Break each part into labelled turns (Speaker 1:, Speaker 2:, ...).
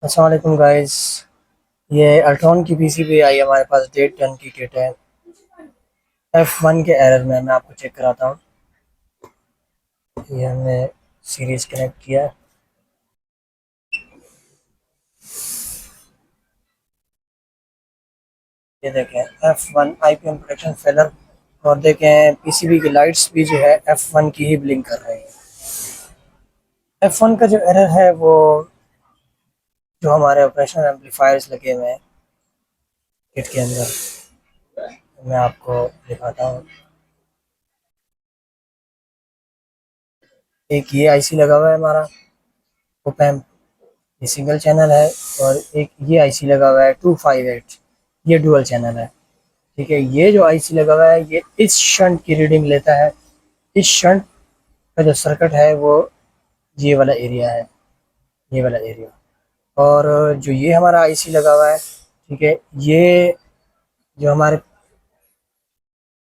Speaker 1: अस्सलाम वालेकुम गाइस। ये अल्ट्रॉन की पीसी पे आई हमारे पास 1.5 टन की किट है। F1 के एरर में मैं आपको चेक कराता हूँ। ये हमने सीरीज कनेक्ट किया है। ये देखें F1 IPM प्रोटेक्शन फेलर। और देखें पीसीबी की लाइट्स भी जो है F1 की ही ब्लिंक कर रही है। F1 का जो एरर है वो जो हमारे ऑपरेशन एम्पलीफायर्स लगे हुए हैं किट के अंदर, मैं आपको दिखाता हूँ। एक ये आईसी लगा हुआ है हमारा ओपैम्प, ये सिंगल चैनल है। और एक ये आईसी लगा हुआ है 258, ये डुअल चैनल है। ठीक है, ये जो आईसी लगा हुआ है ये इस शंट की रीडिंग लेता है। इस शंट का जो सर्किट है वो ये वाला एरिया है, ये वाला एरिया। और जो ये हमारा आईसी लगा हुआ है, ठीक है, ये जो हमारे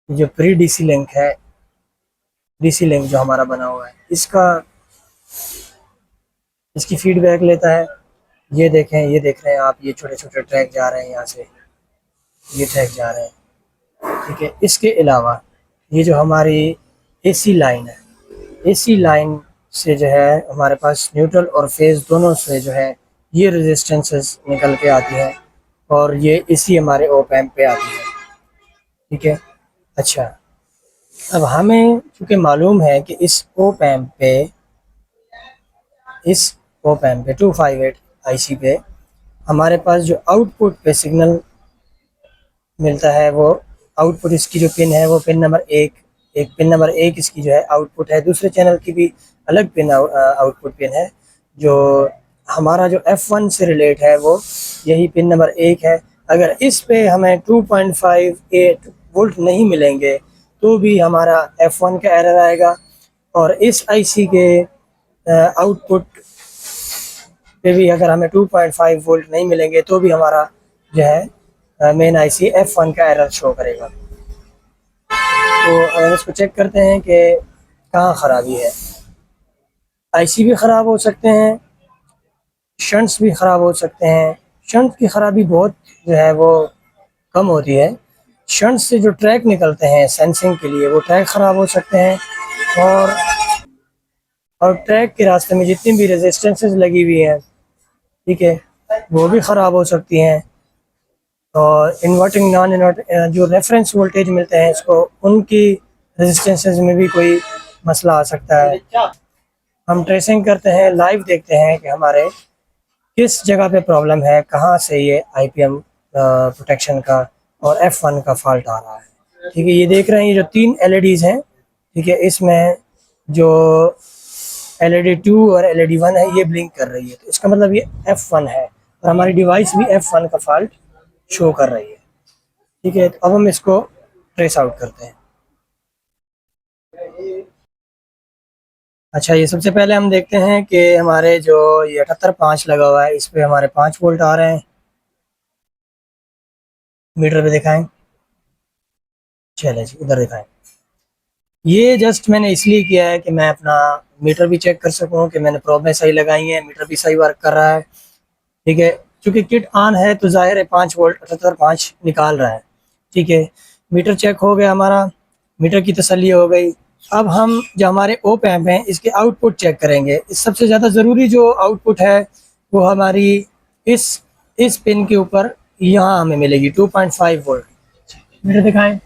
Speaker 1: जो प्री डीसी लिंक है, डीसी लिंक जो हमारा बना हुआ है इसका इसकी फीडबैक लेता है। ये देखें, ये देख रहे हैं आप, ये छोटे छोटे ट्रैक जा रहे हैं यहाँ से, ये ट्रैक जा रहे हैं। ठीक है, इसके अलावा ये जो हमारी एसी लाइन है, एसी लाइन से जो है हमारे पास न्यूट्रल और फेज दोनों से जो है ये रेजिस्टेंसेस निकल के आती हैं और ये इसी हमारे ओप एम्प पे आती है। ठीक है, अच्छा, अब हमें चूँकि मालूम है कि इस ओप एम्प पे 258 आईसी पे हमारे पास जो आउटपुट पे सिग्नल मिलता है वो आउटपुट, इसकी जो पिन है वो पिन नंबर एक पिन नंबर एक इसकी जो है आउटपुट है। दूसरे चैनल की भी अलग पिन आउटपुट पिन है। जो हमारा जो F1 से रिलेट है वो यही पिन नंबर एक है। अगर इस पे हमें 2.58 वोल्ट नहीं मिलेंगे तो भी हमारा F1 का एरर आएगा। और इस आईसी के आउटपुट पे भी अगर हमें 2.5 वोल्ट नहीं मिलेंगे तो भी हमारा जो है मेन आईसी F1 का एरर शो करेगा। तो अगर इसको चेक करते हैं कि कहाँ ख़राबी है। आईसी भी ख़राब हो सकते हैं, शंट्स भी ख़राब हो सकते हैं। शंट की ख़राबी बहुत जो है वो कम होती है। शंट से जो ट्रैक निकलते हैं सेंसिंग के लिए वो ट्रैक ख़राब हो सकते हैं। और और ट्रैक के रास्ते में जितनी भी रेजिस्टेंसेस लगी हुई हैं, ठीक है, वो भी ख़राब हो सकती हैं। और इन्वर्टिंग नॉन इन्वर्टिंग जो रेफरेंस वोल्टेज मिलते हैं इसको, उनकी रेजिस्टेंसेस में भी कोई मसला आ सकता है। हम ट्रेसिंग करते हैं, लाइव देखते हैं कि हमारे किस जगह पे प्रॉब्लम है, कहाँ से ये आईपीएम प्रोटेक्शन का और F1 का फॉल्ट आ रहा है। ठीक है, ये देख रहे हैं, ये जो 3 एलईडीज़ हैं, ठीक है, इसमें जो एलईडी 2 और एलईडी 1 है ये ब्लिंक कर रही है, तो इसका मतलब ये F1 है और हमारी डिवाइस भी F1 का फॉल्ट शो कर रही है। ठीक है, तो अब हम इसको ट्रेस आउट करते हैं। अच्छा, ये सबसे पहले हम देखते हैं कि हमारे जो ये 78.5 लगा हुआ है इस पे हमारे 5 वोल्ट आ रहे हैं। मीटर पे दिखाएं, चले जी उधर दिखाएं। ये जस्ट मैंने इसलिए किया है कि मैं अपना मीटर भी चेक कर सकूं कि मैंने प्रोबें सही लगाई हैं, मीटर भी सही वर्क कर रहा है। ठीक है, चूँकि किट ऑन है तो ज़ाहिर है 5 वोल्ट 78.5 निकाल रहा है। ठीक है, मीटर चेक हो गया हमारा, मीटर की तसल्ली हो गई। अब हम जो हमारे ओप एम्प हैं इसके आउटपुट चेक करेंगे। इस सबसे ज़्यादा ज़रूरी जो आउटपुट है वो हमारी इस इस पिन के ऊपर यहाँ हमें मिलेगी 2.5 वोल्ट। मीटर दिखाएं,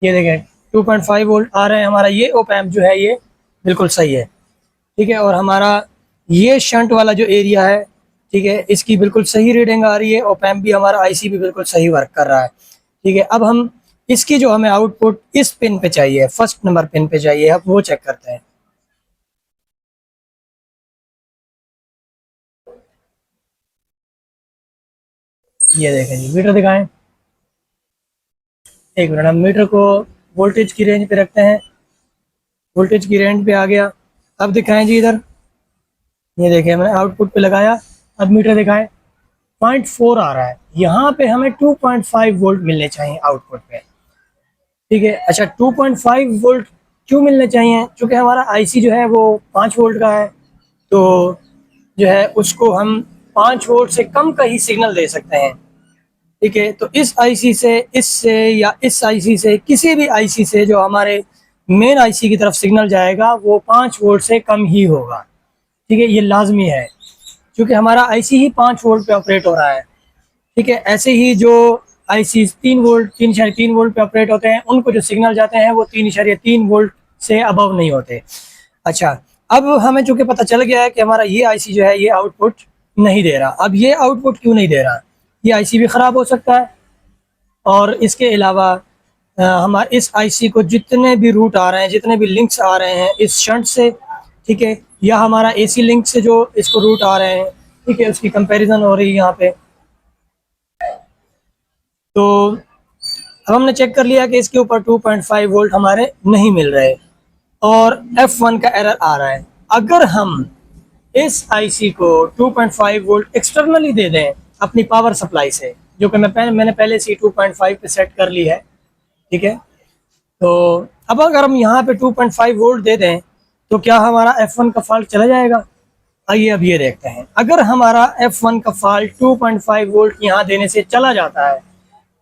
Speaker 1: ये देखें 2.5 वोल्ट आ रहे हैं। हमारा ये ओप एम्प जो है ये बिल्कुल सही है। ठीक है, और हमारा ये शंट वाला जो एरिया है, ठीक है, इसकी बिल्कुल सही रीडिंग आ रही है। ओप एम्प भी हमारा आईसी भी बिल्कुल सही वर्क कर रहा है। ठीक है, अब हम इसकी जो हमें आउटपुट इस पिन पे चाहिए, फर्स्ट नंबर पिन पे चाहिए, अब वो चेक करते हैं। ये देखें जी, मीटर दिखाएं। एक मिनट, हम मीटर को वोल्टेज की रेंज पे रखते हैं। वोल्टेज की रेंज पे आ गया। अब दिखाएं जी इधर, ये देखें मैंने आउटपुट पे लगाया। अब मीटर दिखाएं, 0.4 आ रहा है। यहाँ पे हमें 2.5 वोल्ट मिलने चाहिए आउटपुट पे। ठीक है, अच्छा 2.5 वोल्ट क्यों मिलने चाहिए? क्योंकि हमारा आईसी जो है वो 5 वोल्ट का है। तो जो है उसको हम 5 वोल्ट से कम का ही सिग्नल दे सकते हैं। ठीक है, तो इस आईसी से, इससे या इस आईसी से, किसी भी आईसी से जो हमारे मेन आईसी की तरफ सिग्नल जाएगा वो 5 वोल्ट से कम ही होगा। ठीक है, ये लाजमी है क्योंकि हमारा आईसी ही 5 वोल्ट पे ऑपरेट हो रहा है। ठीक है, ऐसे ही जो आईसी 3 वोल्ट 3.3 वोल्ट पे ऑपरेट होते हैं उनको जो सिग्नल जाते हैं वो 3.3 वोल्ट से अबव नहीं होते। अच्छा, अब हमें चूँकि पता चल गया है कि हमारा ये आईसी जो है ये आउटपुट नहीं दे रहा। अब ये आउटपुट क्यों नहीं दे रहा? ये आईसी भी ख़राब हो सकता है, और इसके अलावा हमारे इस आईसी को जितने भी रूट आ रहे हैं, जितने भी लिंक्स आ रहे हैं इस शंट से, ठीक है, या हमारा एसी लिंक से जो इसको रूट आ रहे हैं, ठीक है, उसकी कंपैरिजन हो रही है यहाँ पे। तो अब हमने चेक कर लिया कि इसके ऊपर 2.5 वोल्ट हमारे नहीं मिल रहे और F1 का एरर आ रहा है। अगर हम इस आईसी को 2.5 वोल्ट एक्सटर्नली दे दें अपनी पावर सप्लाई से, जो कि मैंने पहले से 2.5 पे सेट कर ली है, ठीक है, तो अब अगर हम यहाँ पे 2.5 वोल्ट दे दें तो क्या हमारा F1 का फॉल्ट चला जाएगा? आइए अब ये देखते हैं। अगर हमारा F1 का फॉल्ट 2.5 वोल्ट यहाँ देने से चला जाता है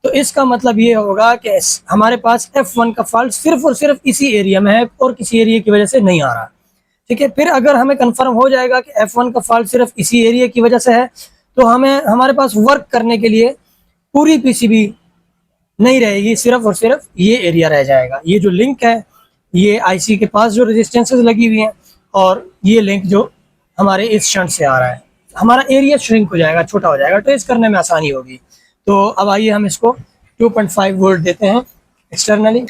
Speaker 1: तो इसका मतलब ये होगा कि हमारे पास F1 का फॉल्ट सिर्फ और सिर्फ इसी एरिया में है और किसी एरिया की वजह से नहीं आ रहा। ठीक है, फिर अगर हमें कंफर्म हो जाएगा कि F1 का फॉल्ट सिर्फ इसी एरिया की वजह से है तो हमारे पास वर्क करने के लिए पूरी पीसीबी नहीं रहेगी, सिर्फ और सिर्फ ये एरिया रह जाएगा। ये जो लिंक है, ये आईसी के पास जो रेजिस्टेंसेस लगी हुई हैं और ये लिंक जो हमारे इस शंट से आ रहा है, हमारा एरिया श्रिंक हो जाएगा, छोटा हो जाएगा, ट्रेस करने में आसानी होगी। तो अब आइए हम इसको 2.5 वोल्ट देते हैं एक्सटर्नली।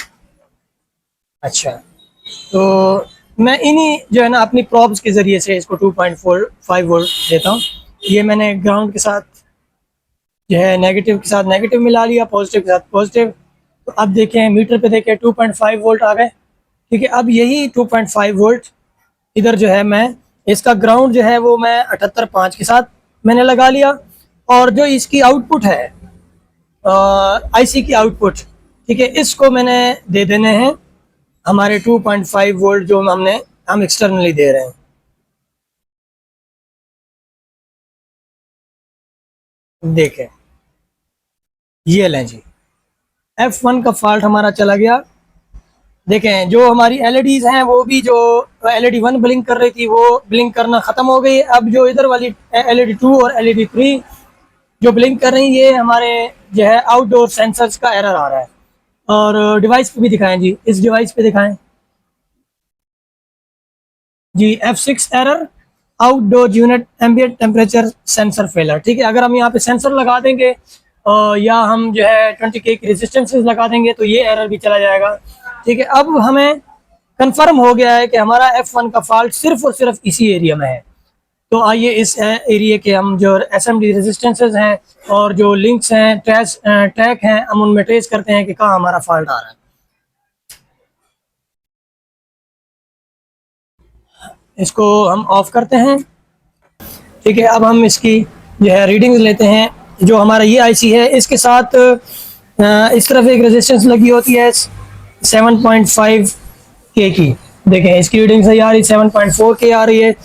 Speaker 1: अच्छा, तो मैं इन्हीं जो है ना अपनी प्रॉब्स के ज़रिए से इसको 2.5 वोल्ट देता हूँ। ये मैंने ग्राउंड के साथ जो है नेगेटिव के साथ नेगेटिव मिला लिया, पॉजिटिव के साथ पॉजिटिव। तो अब देखें मीटर पे देखें 2.5 वोल्ट आ गए। ठीक है, अब यही 2.5 वोल्ट इधर जो है मैं इसका ग्राउंड जो है वो मैं 78.5 के साथ मैंने लगा लिया, और जो इसकी आउटपुट है आईसी की आउटपुट, ठीक है, इसको मैंने दे देने हैं हमारे 2.5 वोल्ट जो हम एक्सटर्नली दे रहे हैं। देखें, ये लें जी, F1 का फॉल्ट हमारा चला गया। देखें, जो हमारी एलईडीज हैं वो भी, जो एलईडी 1 ब्लिंक कर रही थी वो ब्लिंक करना ख़त्म हो गई। अब जो इधर वाली एलईडी 2 और एलईडी 3 जो ब्लिंक कर रही, ये हमारे जो है आउटडोर सेंसर्स का एरर आ रहा है। और डिवाइस पे भी दिखाएं जी, इस डिवाइस पे दिखाएं जी, F6 error, outdoor unit ambient temperature sensor failure. ठीक है, अगर हम यहाँ पे सेंसर लगा देंगे या हम जो है 20K की रेजिस्टेंसेस लगा देंगे तो ये एरर भी चला जाएगा। ठीक है, अब हमें कंफर्म हो गया है कि हमारा F1 का फॉल्ट सिर्फ और सिर्फ इसी एरिया में है। तो आइए इस एरिया के हम जो एसएमडी रेजिस्टेंसेस हैं और जो लिंक्स हैं, ट्रैक हैं, हम उनमें ट्रेस करते हैं कि कहाँ हमारा फॉल्ट आ रहा है। इसको हम ऑफ करते हैं। ठीक है, अब हम इसकी जो है रीडिंग्स लेते हैं। जो हमारा ये आईसी है इसके साथ इस तरफ एक रेजिस्टेंस लगी होती है 7.5 के की। देखें, इसकी रीडिंग सही आ रही, 7.4 के आ रही है।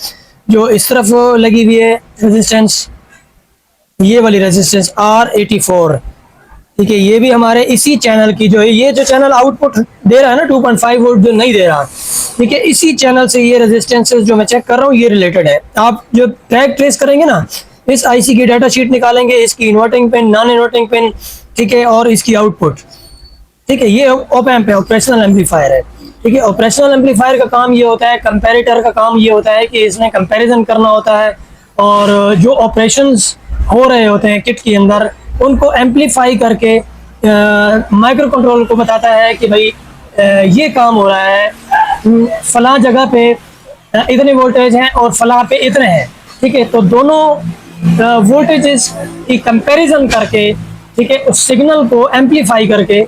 Speaker 1: जो इस तरफ लगी हुई है रेजिस्टेंस, ये वाली रेजिस्टेंस R84, ठीक है, ये भी हमारे इसी चैनल की जो है, ये जो चैनल आउटपुट दे रहा है ना 2.5 वोल्ट जो नहीं दे रहा, ठीक है, इसी चैनल से ये रेजिस्टेंसेस जो मैं चेक कर रहा हूँ ये रिलेटेड है। आप जो ट्रैक ट्रेस करेंगे ना, इस आईसी की डाटा शीट निकालेंगे, इसकी inverting pin, non inverting pin, ठीक है, और इसकी आउटपुट। ठीक है, ये ऑप एम्प है, ऑपरेशनल एम्पलीफायर है। ठीक है, ऑपरेशनल एम्पलीफायर का काम ये होता है, कंपैरेटर का काम ये होता है कि इसमें कंपैरिजन करना होता है और जो ऑपरेशंस हो रहे होते हैं किट के अंदर उनको एम्पलीफाई करके माइक्रो कंट्रोलर को बताता है कि भाई ये काम हो रहा है, फलां जगह पे इतने वोल्टेज हैं और फलां पे इतने हैं। ठीक है, तो दोनों वोल्टेजेस की कंपैरिजन करके, ठीक है, उस सिग्नल को एम्पलीफाई करके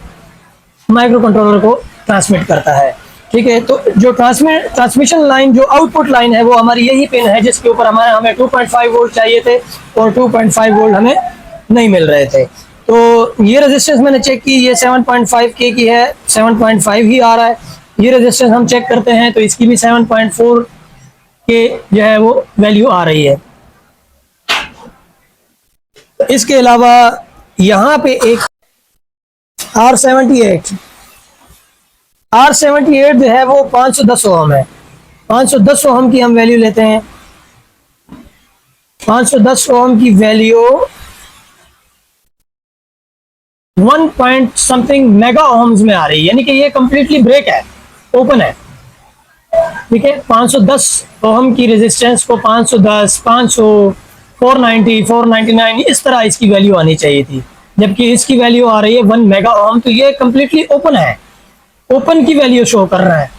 Speaker 1: माइक्रो कंट्रोलर को ट्रांसमिट करता है। ठीक है, तो जो ट्रांसमिशन लाइन, जो आउटपुट लाइन है वो हमारी यही पिन है जिसके ऊपर हमें 2.5 वोल्ट चाहिए थे और 2.5 वोल्ट हमें नहीं मिल रहे थे। तो ये रेजिस्टेंस मैंने चेक की, ये 7.5 के की है, 7.5 ही आ रहा है। ये रेजिस्टेंस हम चेक करते हैं तो इसकी भी 7.4 के जो है वो वैल्यू आ रही है। इसके अलावा यहाँ पे एक R78 जो है वो 510 ओम है। 510 ओम की हम वैल्यू लेते हैं। 510 ओम की value 1 point something mega ohms में आ रही है, यानी कि ये कंप्लीटली ब्रेक है, ओपन है। ठीक है, 510 ओम की रेजिस्टेंस को 510, 500, 490, 499 इस तरह इसकी वैल्यू आनी चाहिए थी, जबकि इसकी वैल्यू आ रही है 1 मेगा ओम। तो ये कंप्लीटली ओपन है, ओपन की वैल्यू शो कर रहा है।